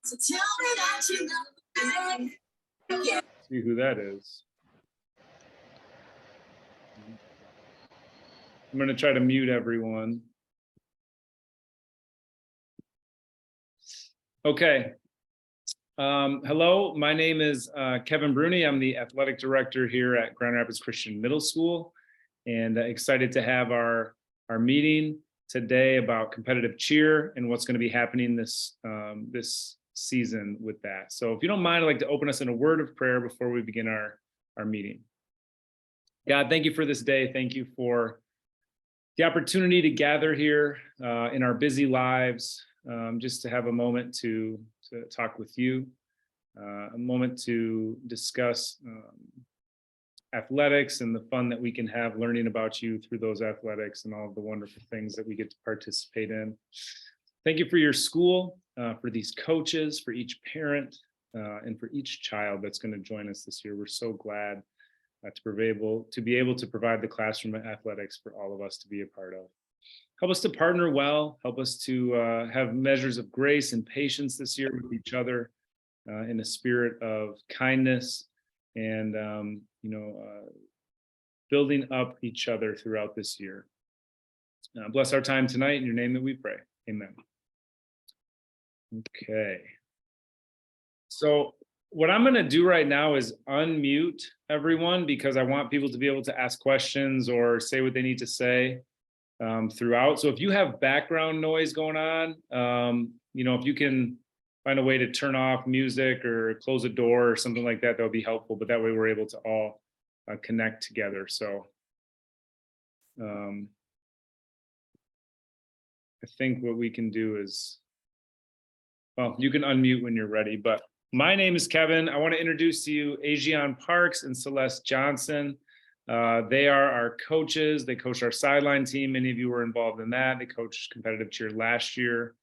So tell me that you love me. See who that is. I'm going to try to mute everyone. Okay. Hello, my name is Kevin Bruni. I'm the athletic director here at Grand Rapids Christian Middle School, and excited to have our meeting today about competitive cheer and what's going to be happening this season with that. So if you don't mind, I'd like to open us in a word of prayer before we begin our meeting. God, thank you for this day. Thank you for the opportunity to gather here in our busy lives, just to have a moment to talk with you, a moment to discuss athletics and the fun that we can have learning about you through those athletics and all of the wonderful things that we get to participate in. Thank you for your school, for these coaches, for each parent, and for each child that's going to join us this year. We're so glad to be able to provide the classroom athletics for all of us to be a part of. Help us to partner well, help us to have measures of grace and patience this year with each other in a spirit of kindness and building up each other throughout this year. Bless our time tonight in your name that we pray. Amen. Okay. So what I'm going to do right now is unmute everyone because I want people to be able to ask questions or say what they need to say throughout. So if you have background noise going on, if you can find a way to turn off music or close a door or something like that, that would be helpful. But that way we're able to all connect together. So I think what we can do is, well, you can unmute when you're ready, but my name is Kevin. I want to introduce to you Ajian Parks and Celeste Johnson. They are our coaches. They coach our sideline team. Many of you were involved in that. They coached competitive cheer last year.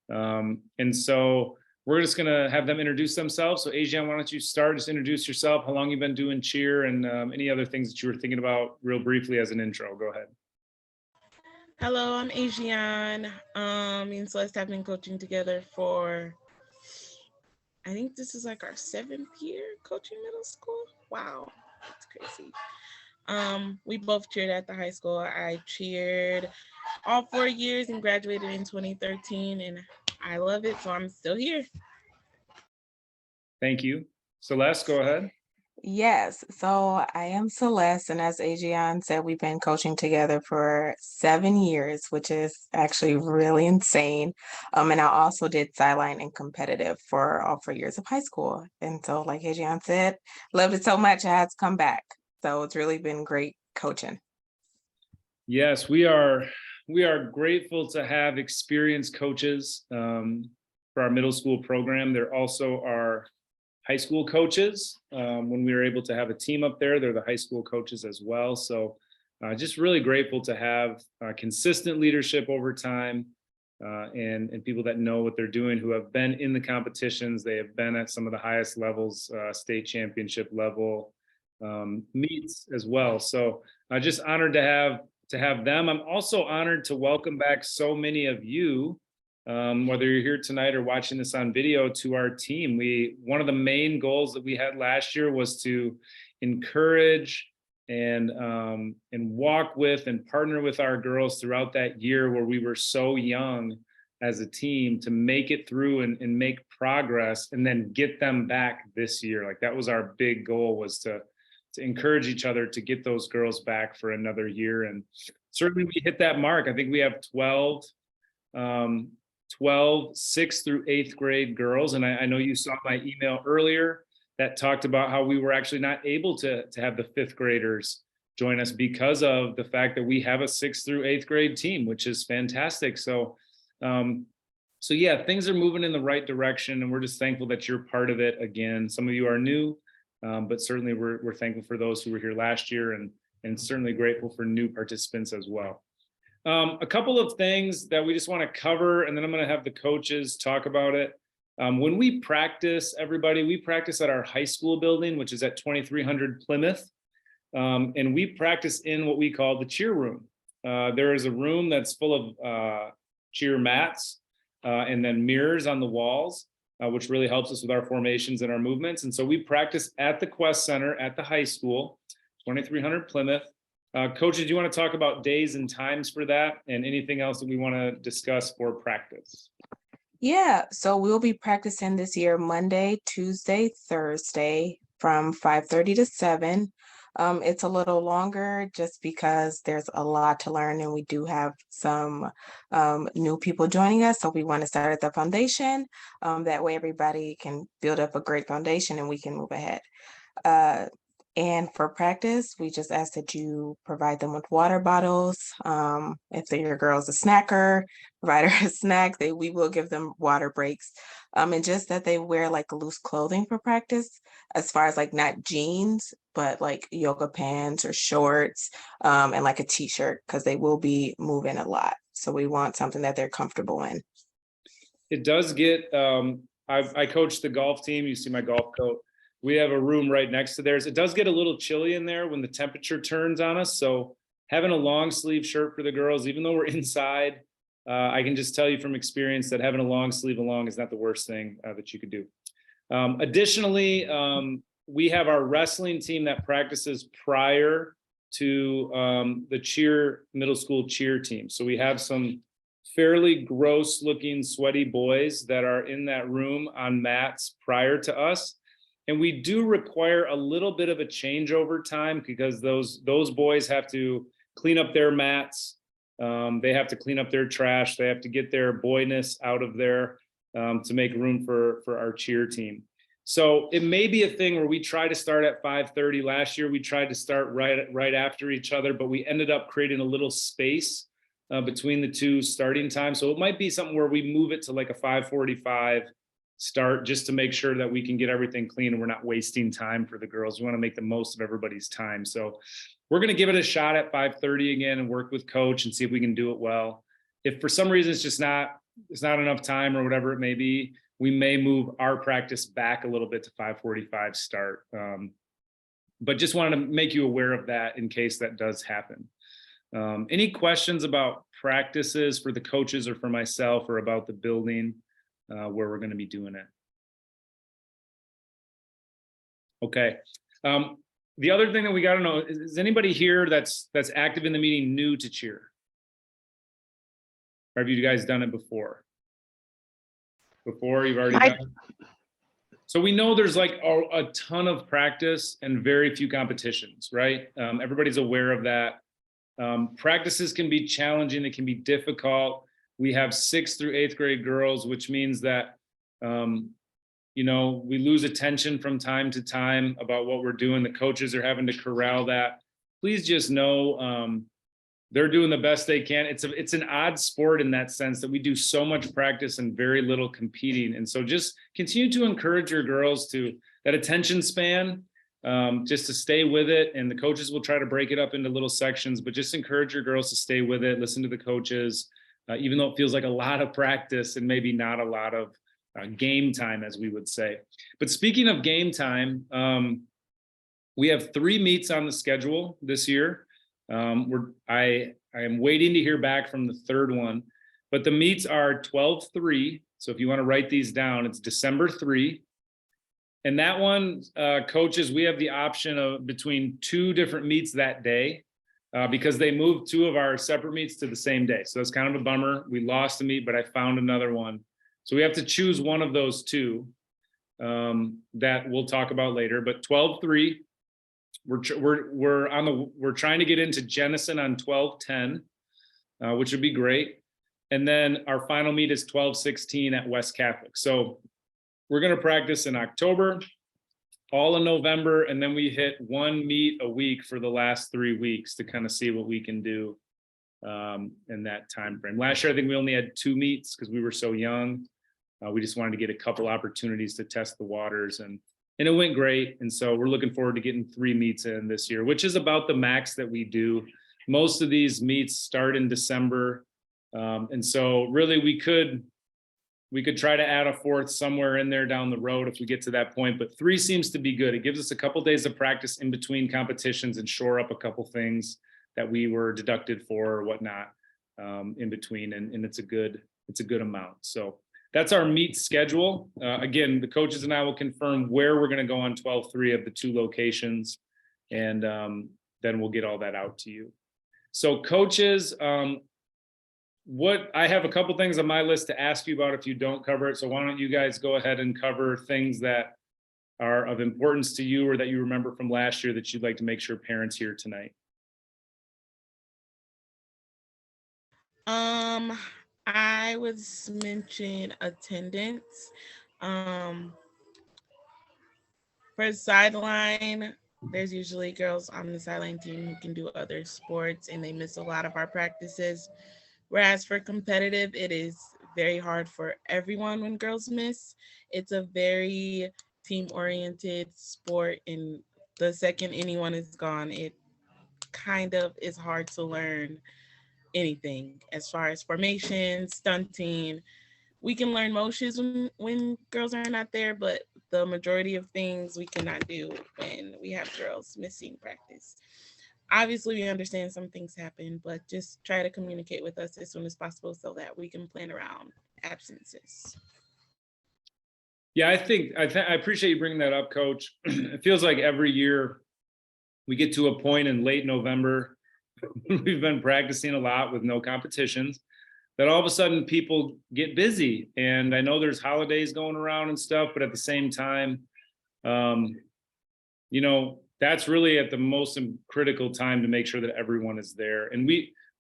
And so we're just going to have them introduce themselves. So Ajian, why don't you start? Just introduce yourself, how long you've been doing cheer, and any other things that you were thinking about real briefly as an intro. Go ahead. Hello, I'm Ajian. Me and Celeste have been coaching together for, I think this is like our 7th year coaching middle school. Wow, that's crazy. We both cheered at the high school. I cheered all 4 years and graduated in 2013, and I love it, so I'm still here. Thank you. Celeste, go ahead. Yes, so I am Celeste, and as Ajian said, we've been coaching together for 7 years, which is actually really insane. And I also did sideline and competitive for all 4 years of high school. And so, like Ajian said, loved it so much, I had to come back. So it's really been great coaching. Yes, we are grateful to have experienced coaches for our middle school program. They're also our high school coaches. When we were able to have a team up there, they're the high school coaches as well. So just really grateful to have consistent leadership over time and people that know what they're doing, who have been in the competitions. They have been at some of the highest levels, state championship level meets as well. So just honored to have them. I'm also honored to welcome back so many of you, whether you're here tonight or watching this on video, to our team. One of the main goals that we had last year was to encourage and walk with and partner with our girls throughout that year where we were so young as a team, to make it through and make progress and then get them back this year. Like, that was our big goal, was to encourage each other to get those girls back for another year. And certainly we hit that mark. I think we have 12 6th through 8th grade girls. And I know you saw my email earlier that talked about how we were actually not able to have the 5th graders join us because of the fact that we have a 6th through 8th grade team, which is fantastic. So yeah, things are moving in the right direction, and we're just thankful that you're part of it again. Some of you are new, but certainly we're thankful for those who were here last year, and certainly grateful for new participants as well. A couple of things that we just want to cover, and then I'm going to have the coaches talk about it. When we practice, everybody, we practice at our high school building, which is at 2300 Plymouth. And we practice in what we call the cheer room. There is a room that's full of cheer mats, and then mirrors on the walls, which really helps us with our formations and our movements. And so we practice at the Quest Center at the high school, 2300 Plymouth. Coaches, do you want to talk about days and times for that and anything else that we want to discuss for practice? Yeah, so we'll be practicing this year Monday, Tuesday, Thursday from 5:30 to 7. It's a little longer just because there's a lot to learn and we do have some new people joining us. So we want to start at the foundation. That way everybody can build up a great foundation and we can move ahead. And for practice, we just ask that you provide them with water bottles. If your girl's a snacker, provide her a snack. We will give them water breaks. And just that they wear like loose clothing for practice, as far as like not jeans, but like yoga pants or shorts, and like a t-shirt, because they will be moving a lot. So we want something that they're comfortable in. It does get, I coach the golf team. You see my golf coat. We have a room right next to theirs. It does get a little chilly in there when the temperature turns on us. So having a long sleeve shirt for the girls, even though we're inside, I can just tell you from experience that having a long sleeve along is not the worst thing that you could do. Additionally, we have our wrestling team that practices prior to the middle school cheer team. So we have some fairly gross looking sweaty boys that are in that room on mats prior to us. And we do require a little bit of a changeover time because those boys have to clean up their mats. They have to clean up their trash. They have to get their boyness out of there to make room for our cheer team. So it may be a thing where we try to start at 5:30. Last year, we tried to start right after each other, but we ended up creating a little space between the two starting times. So it might be something where we move it to like a 5:45 start just to make sure that we can get everything clean and we're not wasting time for the girls. We want to make the most of everybody's time. So we're going to give it a shot at 5:30 again and work with coach and see if we can do it well. If for some reason it's not enough time or whatever it may be, we may move our practice back a little bit to 5:45 start. But just wanted to make you aware of that in case that does happen. Any questions about practices for the coaches or for myself or about the building? Where we're going to be doing it. Okay. The other thing that we got to know is anybody here that's active in the meeting new to cheer? Or have you guys done it before? Before you've already done it? So we know there's like a ton of practice and very few competitions, right? Everybody's aware of that. Practices can be challenging. It can be difficult. We have 6th through 8th grade girls, which means that, we lose attention from time to time about what we're doing. The coaches are having to corral that. Please just know they're doing the best they can. It's an odd sport in that sense that we do so much practice and very little competing. And so just continue to encourage your girls to that attention span, just to stay with it. And the coaches will try to break it up into little sections, but just encourage your girls to stay with it, listen to the coaches. Even though it feels like a lot of practice and maybe not a lot of game time, as we would say. But speaking of game time, we have 3 meets on the schedule this year. I am waiting to hear back from the 3rd one, but the meets are 12/3. So if you want to write these down, it's December 3. And that one, coaches, we have the option of between 2 different meets that day. Because they moved 2 of our separate meets to the same day. So that's kind of a bummer. We lost a meet, but I found another one. So we have to choose one of those 2 that we'll talk about later. But 12/3, we're trying to get into Jenison on 12/10, which would be great. And then our final meet is 12/16 at West Catholic. So we're going to practice in October, all in November, and then we hit 1 meet a week for the last 3 weeks to kind of see what we can do in that time frame. Last year, I think we only had 2 meets because we were so young. We just wanted to get a couple opportunities to test the waters, and it went great. And so we're looking forward to getting 3 meets in this year, which is about the max that we do. Most of these meets start in December, and so really we could try to add a 4th somewhere in there down the road if we get to that point, but 3 seems to be good. It gives us a couple days of practice in between competitions and shore up a couple things that we were deducted for or whatnot. in between, and it's a good amount. So that's our meet schedule. Again, the coaches and I will confirm where we're going to go on 12-3 of the 2 locations, and then we'll get all that out to you. So coaches, what I have a couple things on my list to ask you about if you don't cover it. So why don't you guys go ahead and cover things that are of importance to you or that you remember from last year that you'd like to make sure parents hear tonight. I was mention attendance. For sideline, there's usually girls on the sideline team who can do other sports and they miss a lot of our practices. Whereas for competitive, it is very hard for everyone when girls miss. It's a very team-oriented sport, and the second anyone is gone, it kind of is hard to learn anything as far as formation, stunting. We can learn motions when girls are not there, but the majority of things we cannot do when we have girls missing practice. Obviously, we understand some things happen, but just try to communicate with us as soon as possible so that we can plan around absences. Yeah, I appreciate you bringing that up, Coach. It feels like every year we get to a point in late November, we've been practicing a lot with no competitions, that all of a sudden people get busy. And I know there's holidays going around and stuff, but at the same time, you know, that's really at the most critical time to make sure that everyone is there. And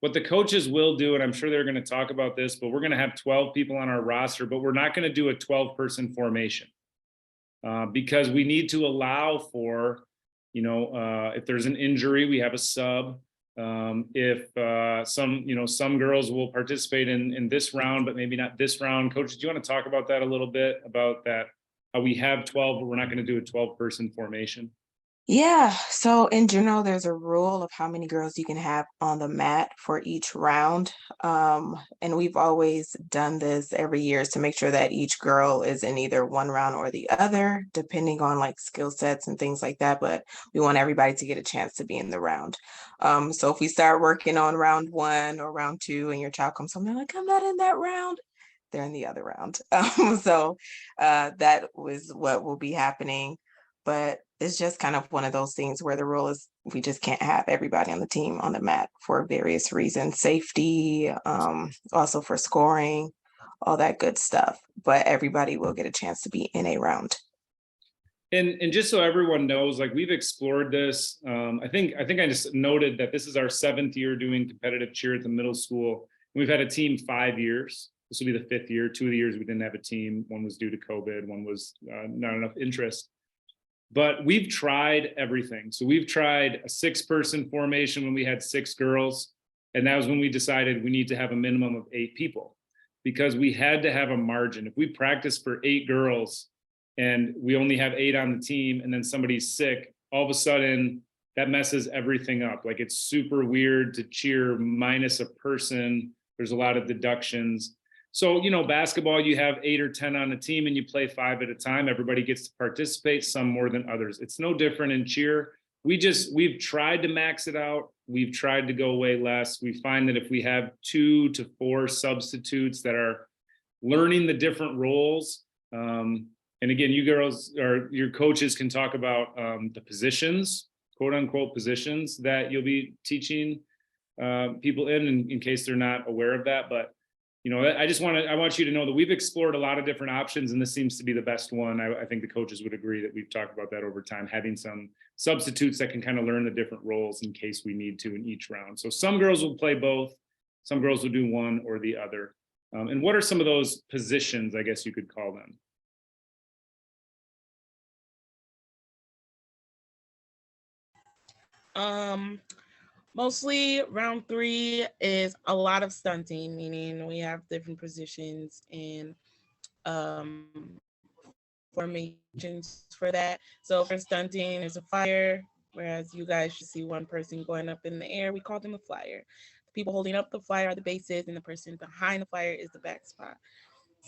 what the coaches will do, and I'm sure they're going to talk about this, but we're going to have 12 people on our roster, but we're not going to do a 12-person formation because we need to allow for, you know, if there's an injury, we have a sub. If some girls will participate in this round, but maybe not this round. Coach, do you want to talk about that a little bit, about that, how we have 12, but we're not going to do a 12-person formation? Yeah, so in general, there's a rule of how many girls you can have on the mat for each round. And we've always done this every year to make sure that each girl is in either one round or the other, depending on like skill sets and things like that. But we want everybody to get a chance to be in the round. So if we start working on round 1 or round 2 and your child comes home, they're like, I'm not in that round, they're in the other round. So that was what will be happening. But it's just kind of one of those things where the rule is we just can't have everybody on the team on the mat for various reasons, safety, also for scoring, all that good stuff. But everybody will get a chance to be in a round. And just so everyone knows, like we've explored this. I think I just noted that this is our 7th year doing competitive cheer at the middle school. We've had a team 5 years. This will be the 5th year. 2 of the years we didn't have a team. One was due to COVID. One was not enough interest. But we've tried everything. So we've tried a 6-person formation when we had 6 girls. And that was when we decided we need to have a minimum of 8 people because we had to have a margin. If we practice for 8 girls and we only have 8 on the team and then somebody's sick, all of a sudden that messes everything up. Like it's super weird to cheer minus a person. There's a lot of deductions. So, you know, basketball, you have 8 or 10 on a team and you play 5 at a time. Everybody gets to participate, some more than others. It's no different in cheer. We've tried to max it out. We've tried to go way less. We find that if we have 2 to 4 substitutes that are learning the different roles, and again, you girls or your coaches can talk about the positions, quote unquote positions that you'll be teaching people in case they're not aware of that. But you know, I want you to know that we've explored a lot of different options and this seems to be the best one. I think the coaches would agree that we've talked about that over time, having some substitutes that can kind of learn the different roles in case we need to in each round. So some girls will play both, some girls will do one or the other. And what are some of those positions, I guess you could call them? Mostly round 3 is a lot of stunting, meaning we have different positions and formations for that. So for stunting, there's a flyer, whereas you guys should see one person going up in the air. We call them a flyer. The people holding up the flyer are the bases, and the person behind the flyer is the back spot.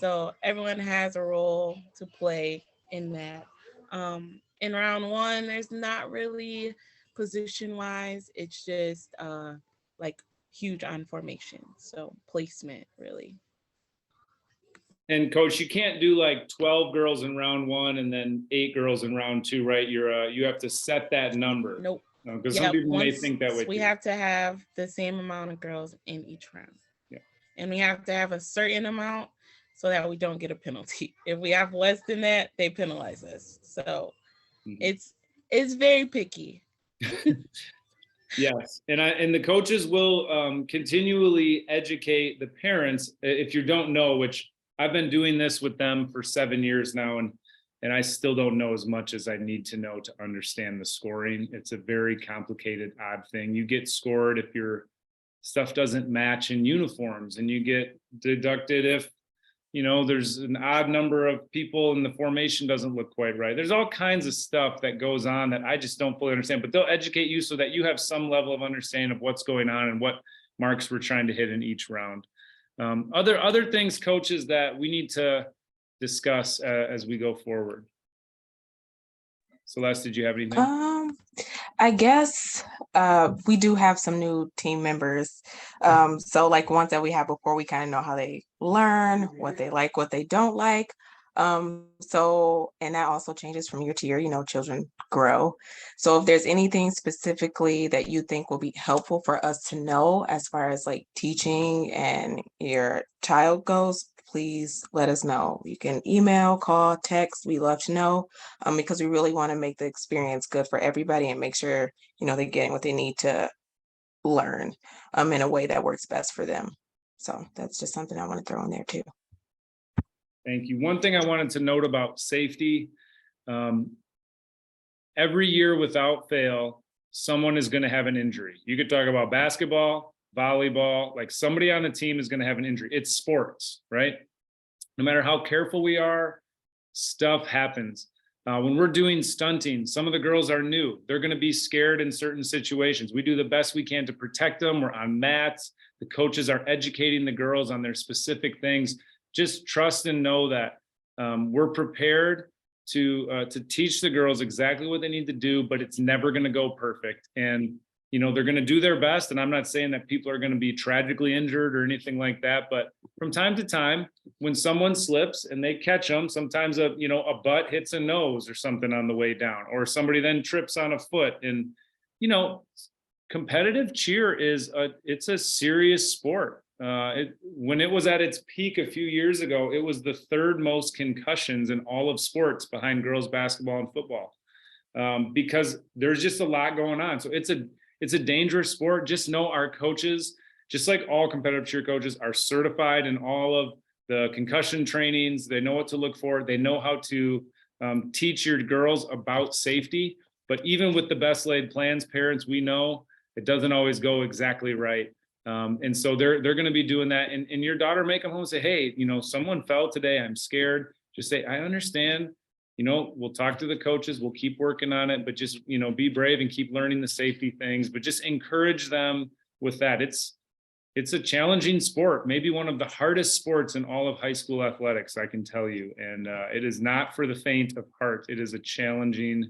So everyone has a role to play in that. In round 1, there's not really position wise, it's just like huge on formation. So placement, really. And coach, you can't do like 12 girls in round one and then 8 girls in round two, right? You have to set that number. Nope. Because some people may think that way We too. have to have the same amount of girls in each round. Yeah. And we have to have a certain amount so that we don't get a penalty. If we have less than that, they penalize us. So it's very picky. Yes, and the coaches will continually educate the parents. If you don't know, which I've been doing this with them for 7 years now, and I still don't know as much as I need to know to understand the scoring. It's a very complicated, odd thing. You get scored if your stuff doesn't match in uniforms, and you get deducted if, you know, there's an odd number of people and the formation doesn't look quite right. There's all kinds of stuff that goes on that I just don't fully understand, but they'll educate you so that you have some level of understanding of what's going on and what marks we're trying to hit in each round. Other things, coaches, that we need to discuss as we go forward. Celeste, did you have anything? I guess we do have some new team members. So like ones that we had before, we kind of know how they learn, what they like, what they don't like. So, and that also changes from year to year, you know, children grow. So if there's anything specifically that you think will be helpful for us to know as far as like teaching and your child goes, please let us know. You can email, call, text. We love to know because we really want to make the experience good for everybody and make sure, you know, they're getting what they need to learn in a way that works best for them. So that's just something I want to throw in there too. Thank you. One thing I wanted to note about safety, every year without fail, someone is going to have an injury. You could talk about basketball, volleyball, like somebody on the team is going to have an injury. It's sports, right? No matter how careful we are, stuff happens. When we're doing stunting, some of the girls are new. They're going to be scared in certain situations. We do the best we can to protect them. We're on mats. The coaches are educating the girls on their specific things. Just trust and know that we're prepared to teach the girls exactly what they need to do, but it's never going to go perfect. And, you know, they're going to do their best. And I'm not saying that people are going to be tragically injured or anything like that, but from time to time, when someone slips and they catch them, sometimes a butt hits a nose or something on the way down, or somebody then trips on a foot. And, you know, competitive cheer it's a serious sport. When it was at its peak a few years ago, it was the third most concussions in all of sports behind girls basketball and football, because there's just a lot going on. So it's a dangerous sport. Just know our coaches, just like all competitive cheer coaches, are certified in all of the concussion trainings. They know what to look for. They know how to teach your girls about safety. But even with the best laid plans, parents, we know it doesn't always go exactly right. And so they're going to be doing that. And your daughter may come home and say, hey, you know, someone fell today. I'm scared. Just say, I understand. You know, we'll talk to the coaches. We'll keep working on it, but just, you know, be brave and keep learning the safety things, but just encourage them with that. It's a challenging sport, maybe one of the hardest sports in all of high school athletics, I can tell you. And it is not for the faint of heart. It is a challenging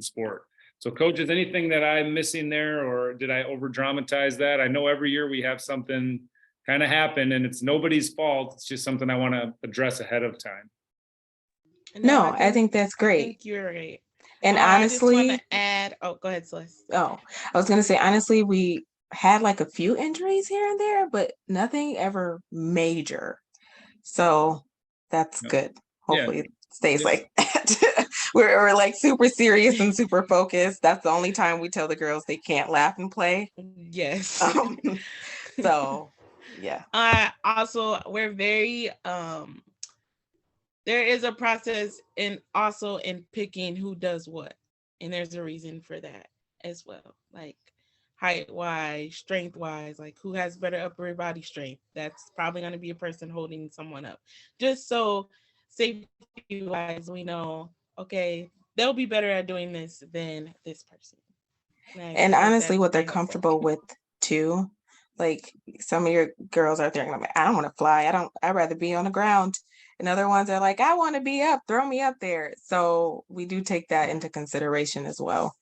sport. So coaches, anything that I'm missing there, or did I over dramatize that? I know every year we have something kind of happen and it's nobody's fault. It's just something I want to address ahead of time. No, I think that's great. I think you're right. And honestly, I just want to add, go ahead, Celeste. Oh, I was going to say, honestly, we had like a few injuries here and there, but nothing ever major. So that's good. Hopefully it stays like that. We're like super serious and super focused. That's the only time we tell the girls they can't laugh and play. Yes. So yeah. Also, we're very there is a process in picking who does what, and there's a reason for that as well. Like height wise, strength wise, like who has better upper body strength. That's probably going to be a person holding someone up. Just so safety wise, we know, okay, they'll be better at doing this than this person. And honestly, what they're comfortable with too. Like some of your girls are there, like, I don't want to fly. I'd rather be on the ground. And other ones are like, I want to be up, throw me up there. So we do take that into consideration as well.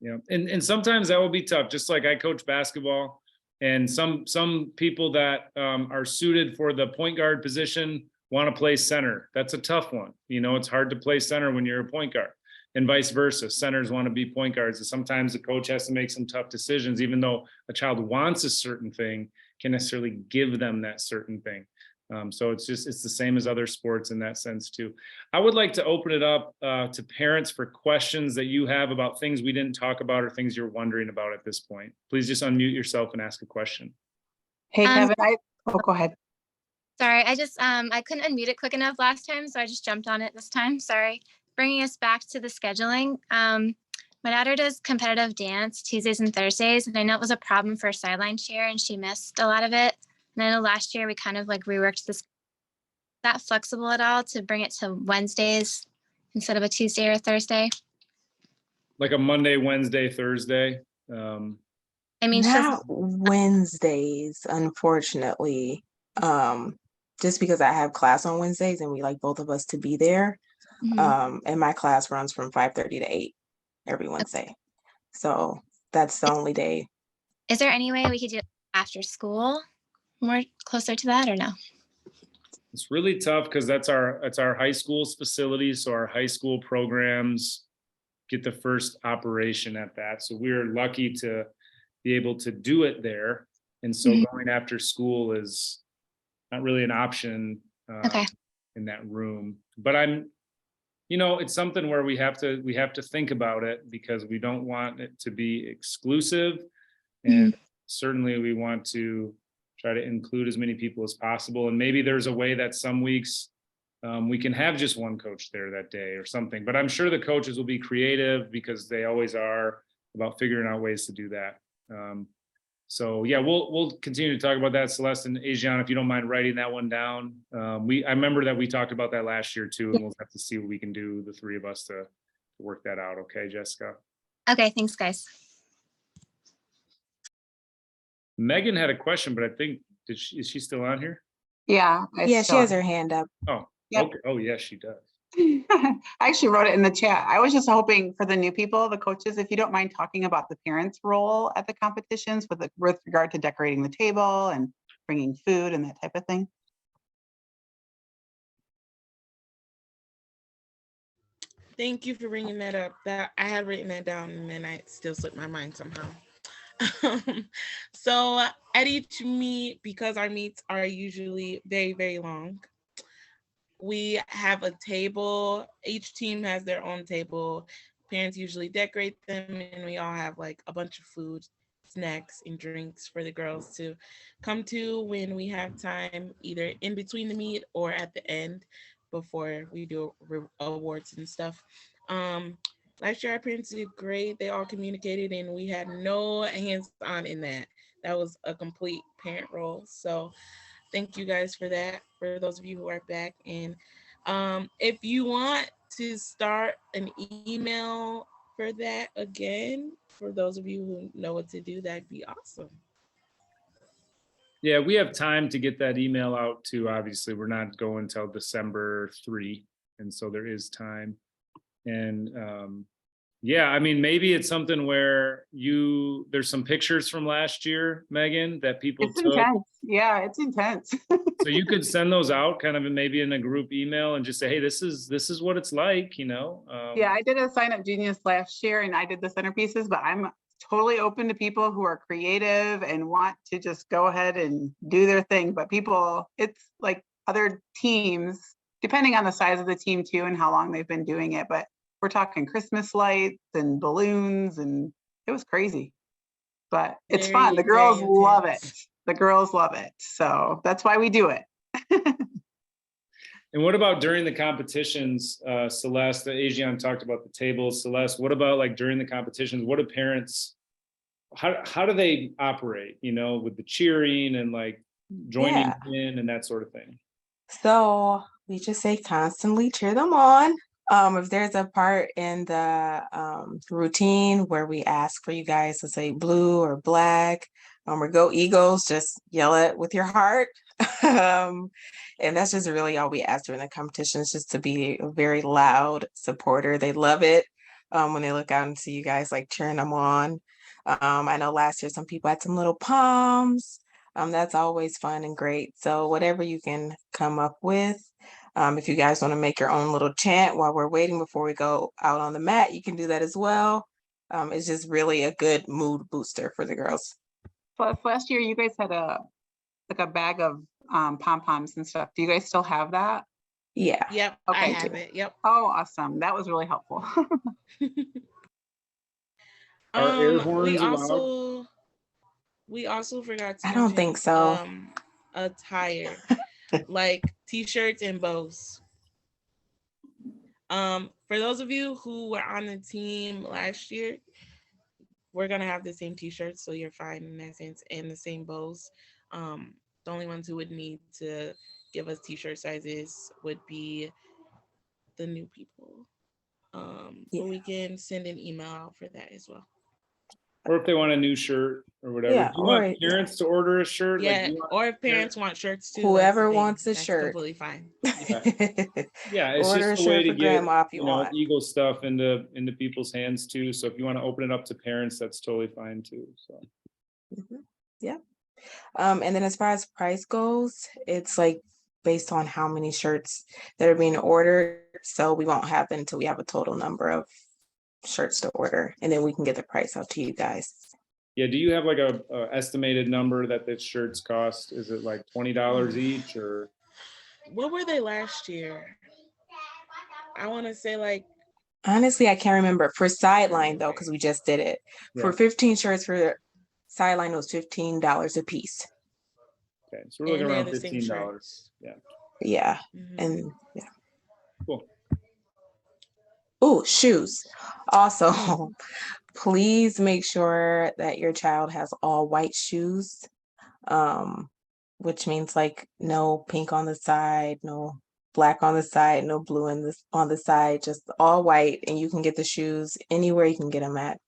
Yeah, and sometimes that will be tough. Just like I coach basketball, And some people that are suited for the point guard position want to play center. That's a tough one. You know, it's hard to play center when you're a point guard, and vice versa. Centers want to be point guards. And sometimes the coach has to make some tough decisions, even though a child wants a certain thing, can't necessarily give them that certain thing. So it's the same as other sports in that sense too. I would like to open it up to parents for questions that you have about things we didn't talk about or things you're wondering about at this point. Please just unmute yourself and ask a question. Hey, Um, Kevin, go ahead. Sorry, I couldn't unmute it quick enough last time, so I just jumped on it this time. Sorry. Bringing us back to the scheduling. My daughter does competitive dance Tuesdays and Thursdays, and I know it was a problem for sideline cheer, and she missed a lot of it. And I know last year we kind of like reworked this. Is that flexible at all to bring it to Wednesdays instead of a Tuesday or a Thursday? Like a Monday, Wednesday, Thursday. I mean, she Not doesn't. Wednesdays, unfortunately. Just because I have class on Wednesdays and we like both of us to be there. Mhm. And my class runs from 5:30 to 8 every Wednesday. So that's the only day. Is there any way we could do it after school, more closer to that, or no? It's really tough because that's our high school's facility. So our high school programs get the first operation at that. So we're lucky to be able to do it there. And so Mhm. going after school is not really an option Okay. in that room. But it's something where we have to think about it because we don't want it to be exclusive. And certainly we want to try to include as many people as possible. And maybe there's a way that some weeks we can have just one coach there that day or something. But I'm sure the coaches will be creative because they always are about figuring out ways to do that. So yeah, we'll continue to talk about that, Celeste and Asian, if you don't mind writing that one down. I remember that we talked about that last year too, and we'll have to see what we can do, the three of us, to work that out. Okay, Jessica. Okay, thanks, guys. Megan had a question, but I think is she still on here? Yeah. Yeah, she has her hand up. Oh, Yep. okay. Oh, yes, she does. I actually wrote it in the chat. I was just hoping for the new people, the coaches, if you don't mind talking about the parents' role at the competitions with regard to decorating the table and bringing food and that type of thing. Thank you for bringing that up. That I had written that down and then I still slipped my mind somehow. So at each meet, because our meets are usually very, very long, we have a table. Each team has their own table. Parents usually decorate them, and we all have like a bunch of food, snacks, and drinks for the girls to come to when we have time, either in between the meet or at the end before we do awards and stuff. Last year, our parents did great. They all communicated, and we had no hands-on in that. That was a complete parent role. So thank you guys for that, for those of you who are back. And if you want to start an email for that again, for those of you who know what to do, that'd be awesome. Yeah, we have time to get that email out too. Obviously, we're not going till December 3. And so there is time. And yeah, I mean, maybe it's something where there's some pictures from last year, Megan, that people It's took. intense. Yeah, it's intense. So you could send those out kind of maybe in a group email and just say, hey, this is what it's like, Yeah, I did a Sign Up Genius last year and I did the centerpieces, but I'm totally open to people who are creative and want to just go ahead and do their thing. But it's like other teams, depending on the size of the team too and how long they've been doing it. But we're talking Christmas lights and balloons, and it was crazy. But it's Very, fun. The girls very love it. intense. The girls love it. So that's why we do it. And what about during the competitions, Celeste? Asian talked about the tables. Celeste, what about like during the competitions? What do parents, how do they operate, with the cheering and like joining in and that sort of thing? So we just say constantly cheer them on. If there's a part in the routine where we ask for you guys to say blue or black, or go Eagles, just yell it with your heart. And that's just really all we ask during the competitions, just to be a very loud supporter. They love it when they look out and see you guys like cheering them on. I know last year some people had some little poems. That's always fun and great. So whatever you can come up with. If you guys want to make your own little chant while we're waiting before we go out on the mat, you can do that as well. It's just really a good mood booster for the girls. Plus last year you guys had a bag of pom-poms and stuff. Do you guys still have that? Yeah. Yep, I Okay, have good. it. Yep. Oh, awesome. That was really helpful. Are air horns we also forgot to I don't think mention, so. attire, like t-shirts and bows. For those of you who were on the team last year, we're gonna have the same t-shirts, so you're fine in that sense, and the same bows. The only ones who would need to give us t-shirt sizes would be the new people. Yeah. But we can send an email out for that as well. Or if they want a new shirt or whatever. Yeah, Do you want or- parents to order a shirt? Like, Yeah, do you want- or if parents want shirts too, Whoever that's the thing. wants a That's shirt. completely fine. Yeah, it's Order a just a way shirt to for get, grandma if you want. Eagle stuff into people's hands too. So if you want to open it up to parents, that's totally fine too. So Mhm. Yeah. And then as far as price goes, it's like based on how many shirts that are being ordered. So we won't have it until we have a total number of shirts to order, and then we can get the price out to you guys. yeah, do you have like a estimated number that the shirts cost? Is it like $20 each or? What were they last year? I want to say like Honestly, I can't remember for sideline though, because we just did it. For Yeah. 15 shirts for sideline, it was $15 a piece. Okay, so we're looking And they're around the same $15. Yeah, Yeah, mhm. and yeah. cool. Oh, shoes. Also, please make sure that your child has all white shoes. Which means like no pink on the side, no black on the side, no blue on the side, just all white. And you can get the shoes anywhere. You can get them at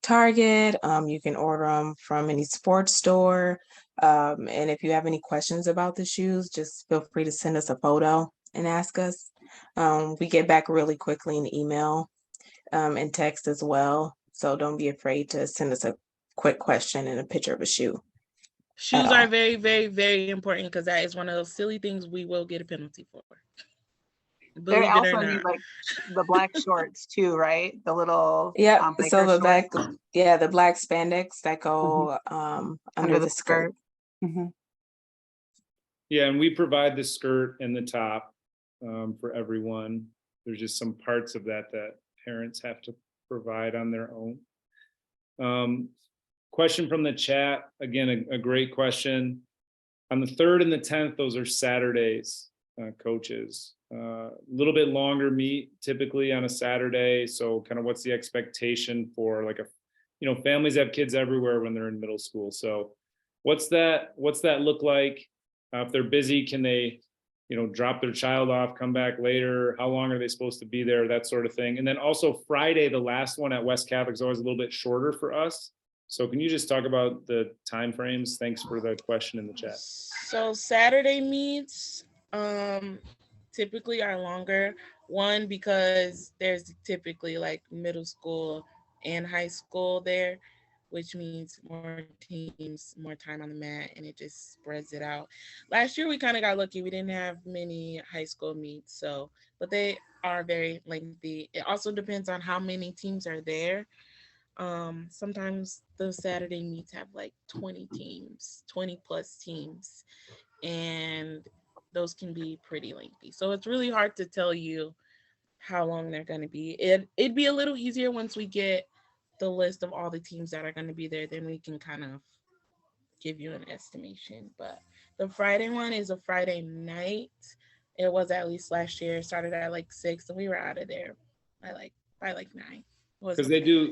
Target. You can order them from any sports store. And if you have any questions about the shoes, just feel free to send us a photo and ask us. We get back really quickly in email and text as well. So don't be afraid to send us a quick question and a picture of a shoe. Shoes all. are very, very, very important because that is one of those silly things we will get a penalty for. They Believe it or also need not. like the black shorts too, right? The little Yeah, biker so the black, shorts yeah, the black spandex that go under the skirt. Mhm. Yeah, and we provide the skirt and the top for everyone. There's just some parts of that parents have to provide on their own. Question from the chat, again, a great question. On the 3rd and the 10th, those are Saturdays, coaches. A little bit longer meet typically on a Saturday. So kind of what's the expectation for like families have kids everywhere when they're in middle school. So what's that look like? If they're busy, can they, drop their child off, come back later? How long are they supposed to be there? That sort of thing. And then also Friday, the last one at West Catholic is always a little bit shorter for us. So can you just talk about the timeframes? Thanks for the question in the chat. So Saturday meets typically are longer. One, because there's typically like middle school and high school there, which means more teams, more time on the mat, and it just spreads it out. Last year we kind of got lucky. We didn't have many high school meets, but they are very lengthy. It also depends on how many teams are there. Sometimes the Saturday meets have like 20 teams, 20 plus teams, and those can be pretty lengthy. So it's really hard to tell you how long they're going to be. It'd be a little easier once we get the list of all the teams that are going to be there, then we can kind of give you an estimation. But the Friday one is a Friday night. It was at least last year. It started at like 6 and we were out of there by like 9. Because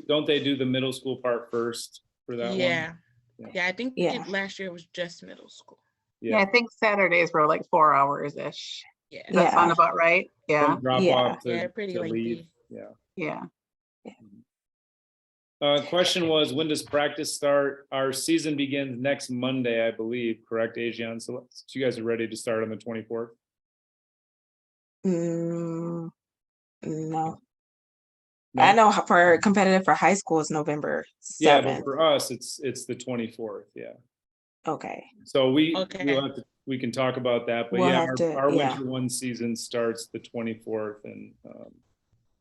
don't they do the middle school part first for that one? Yeah. I think Yeah. last year was just middle school. Yeah, I think Saturdays were like 4 hours ish. Yeah. Does that sound about right? Yeah. From drop Yeah. off to, Yeah, pretty to lengthy. leave. Yeah. Question was, when does practice start? Our season begins next Monday, I believe, correct, Asian? So you guys are ready to start on the 24th? No. I No? know for competitive for high school is November Yeah, but 7th. for us, it's the 24th, yeah. Okay, So Okay. we can talk about that, but we'll yeah, have to, our yeah, winter one season starts the 24th and,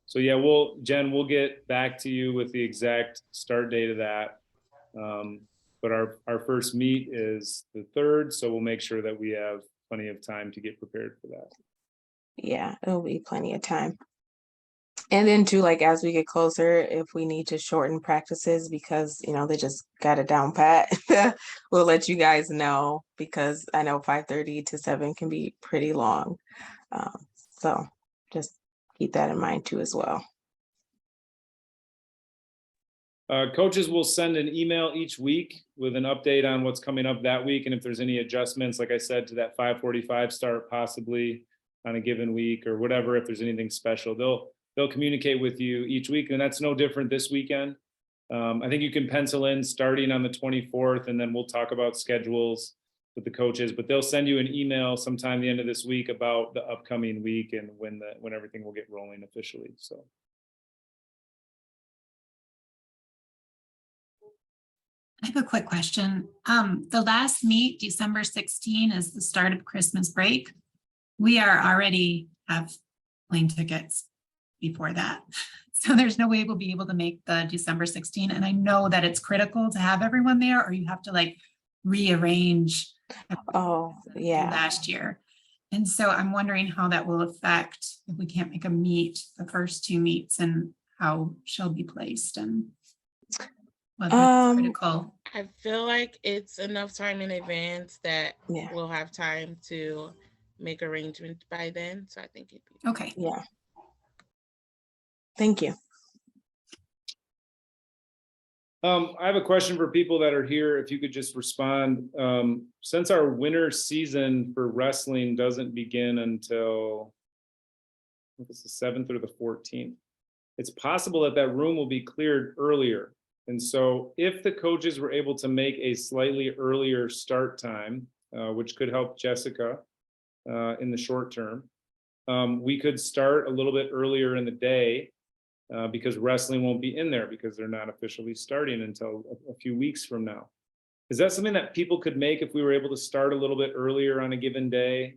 so yeah, Jen, we'll get back to you with the exact start date of that. But our first meet is the 3rd, so we'll make sure that we have plenty of time to get prepared for that. yeah, it'll be plenty of time. And then too, like as we get closer, if we need to shorten practices because, you know, they just got it down pat, we'll let you guys know because I know 5:30 to 7 can be pretty long. So just keep that in mind too as well. Coaches will send an email each week with an update on what's coming up that week. And if there's any adjustments, like I said, to that 5:45 start possibly on a given week or whatever, if there's anything special, they'll communicate with you each week. And that's no different this weekend. I think you can pencil in starting on the 24th, and then we'll talk about schedules with the coaches, but they'll send you an email sometime the end of this week about the upcoming week and when everything will get rolling officially. So. I have a quick question. The last meet, December 16, is the start of Christmas break. We are already have plane tickets before that. So there's no way we'll be able to make the December 16. And I know that it's critical to have everyone there, or you have to like rearrange Oh, yeah. last year. And so I'm wondering how that will affect if we can't make a meet, the first 2 meets, and how she'll be placed and whether it's critical. I feel like it's enough time in advance that Yeah. we'll have time to make arrangements by then. So I think it'd be Okay. Yeah. Thank you. I have a question for people that are here. If you could just respond, since our winter season for wrestling doesn't begin until I think it's the 7th or the 14th, it's possible that that room will be cleared earlier. And so if the coaches were able to make a slightly earlier start time, which could help Jessica in the short term, we could start a little bit earlier in the day because wrestling won't be in there because they're not officially starting until a few weeks from now. Is that something that people could make if we were able to start a little bit earlier on a given day?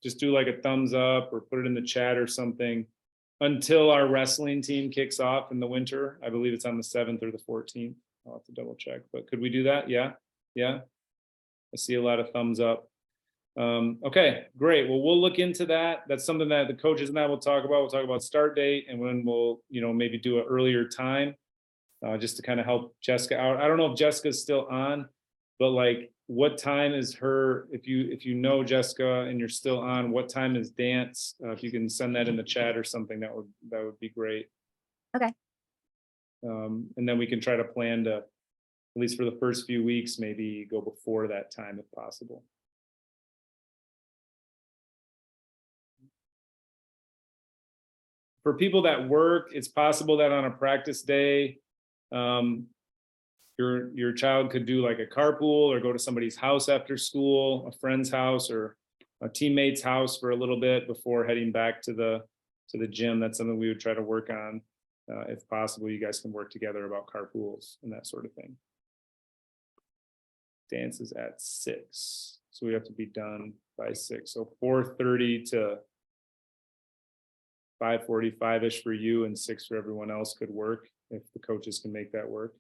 Just do like a thumbs up or put it in the chat or something until our wrestling team kicks off in the winter. I believe it's on the 7th or the 14th. I'll have to double check, but could we do that? Yeah. Yeah. I see a lot of thumbs up. Okay, great. Well, we'll look into that. That's something that the coaches and I will talk about. We'll talk about start date and when we'll, maybe do an earlier time just to kind of help Jessica out. I don't know if Jessica's still on, but like what time is her, if you know Jessica and you're still on, what time is dance? If you can send that in the chat or something, that would be great. Okay. And then we can try to plan to, at least for the first few weeks, maybe go before that time if possible. For people that work, it's possible that on a practice day, your child could do like a carpool or go to somebody's house after school, a friend's house or a teammate's house for a little bit before heading back to the gym. That's something we would try to work on. If possible, you guys can work together about carpools and that sort of thing. Dance is at 6, so we have to be done by 6. So 4:30 to 5:45-ish for you and 6 for everyone else could work if the coaches can make that work.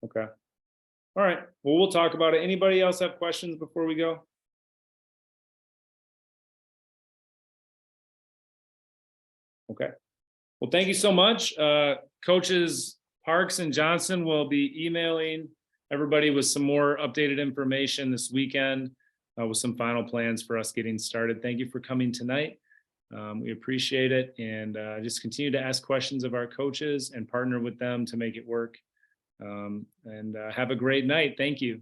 Okay. All right. Well, we'll talk about it. Anybody else have questions before we go? Okay. Well, thank you so much. Coaches Parks and Johnson will be emailing everybody with some more updated information this weekend with some final plans for us getting started. Thank you for coming tonight. We appreciate it, and just continue to ask questions of our coaches and partner with them to make it work. And have a great night. Thank you.